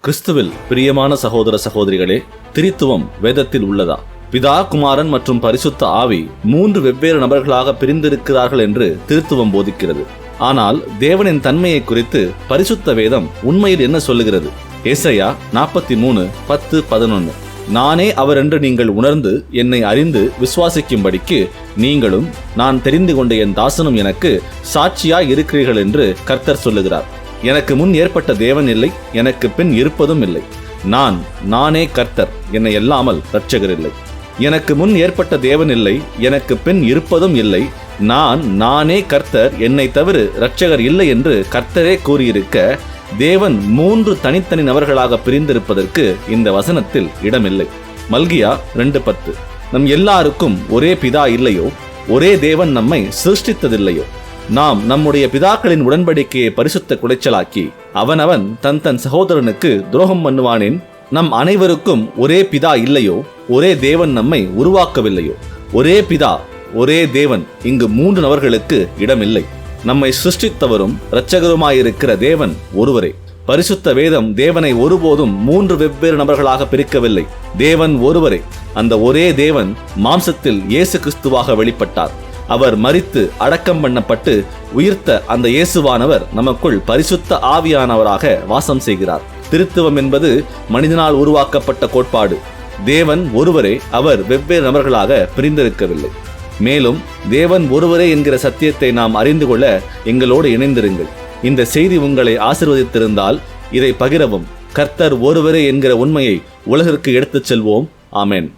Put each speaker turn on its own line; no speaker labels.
கிறிஸ்துவில் பிரியமான சகோதர சகோதரிகளே, திரித்துவம் வேதத்தில் உள்ளதா? பிதா, குமாரன் மற்றும் பரிசுத்த ஆவி 3 வெவ்வேறு நபர்களாக பிரிந்திருக்கிறார்கள் என்று திருத்துவம் போதிக்கிறது. ஆனால் தேவனின் தன்மையை குறித்து பரிசுத்த வேதம் உண்மையில் என்ன சொல்லுகிறது? ஏசாயா 43:10-11. நானே அவர் என்று நீங்கள் உணர்ந்து என்னை அறிந்து விசுவாசிக்கும்படிக்கு நீங்களும் நான் தெரிந்து கொண்ட என் தாசனும் எனக்கு சாட்சியாய் இருக்கிறீர்கள் என்று கர்த்தர் சொல்லுகிறார். எனக்கு முன் ஏற்பட்ட தேவன் இல்லை, எனக்கு பின் இருப்பதும் இல்லை. நானே கர்த்தர், என்னை அல்லாமல் இரட்சகர் இல்லை. எனக்கு முன் ஏற்பட்ட தேவன் இல்லை, எனக்கு பின் இருப்பதும் இல்லை. நானே கர்த்தர், என்னை தவிர இரட்சகர் இல்லை என்று கர்த்தரே கூறியிருக்க, தேவன் 3 தனித்தனி நபர்களாக பிரிந்திருப்பதற்கு இந்த வசனத்தில் இடமில்லை. மல்கியா 2:10. நம் எல்லாருக்கும் ஒரே பிதா இல்லையோ? ஒரே தேவன் நம்மை சிருஷ்டித்ததில்லையோ? நாம் நம்முடைய பிதாக்களின் உடன்படிக்கையை பரிசுத்த குலைச்சலாக்கி அவனவன் தன் சகோதரனுக்கு துரோகம் பண்ணுவானேன்? நம் அனைவருக்கும் ஒரே பிதா இல்லையோ? ஒரே தேவன் நம்மை உருவாக்கவில்லையோ? ஒரே பிதா, ஒரே தேவன், இங்கு 3 நபர்களுக்கு இடமில்லை. நம்மை சிருஷ்டித்தவரும் இரட்சகருமாயிருக்கிற தேவன் ஒருவரே. பரிசுத்த வேதம் தேவனை ஒருபோதும் 3 வெவ்வேறு நபர்களாக பிரிக்கவில்லை. தேவன் ஒருவரே. அந்த ஒரே தேவன் மாம்சத்தில் இயேசு கிறிஸ்துவாக வெளிப்பட்டார். அவர் மரித்து அடக்கம் பண்ணப்பட்டு உயிர்த்த அந்த இயேசுவானவர் நமக்குள் பரிசுத்த ஆவியானவராக வாசம் செய்கிறார். திருத்துவம் என்பது மனிதனால் உருவாக்கப்பட்ட கோட்பாடு. தேவன் ஒருவரே, அவர் வெவ்வேறு நபர்களாக பிரிந்திருக்கவில்லை. மேலும் தேவன் ஒருவரே என்கிற சத்தியத்தை நாம் அறிந்து கொள்ள எங்களோடு இணைந்திருங்கள். இந்த செய்தி உங்களை ஆசீர்வதித்திருந்தால் இதை பகிரவும். கர்த்தர் ஒருவரே என்கிற உண்மையை உலகிற்கு எடுத்துச் செல்வோம். ஆமென்.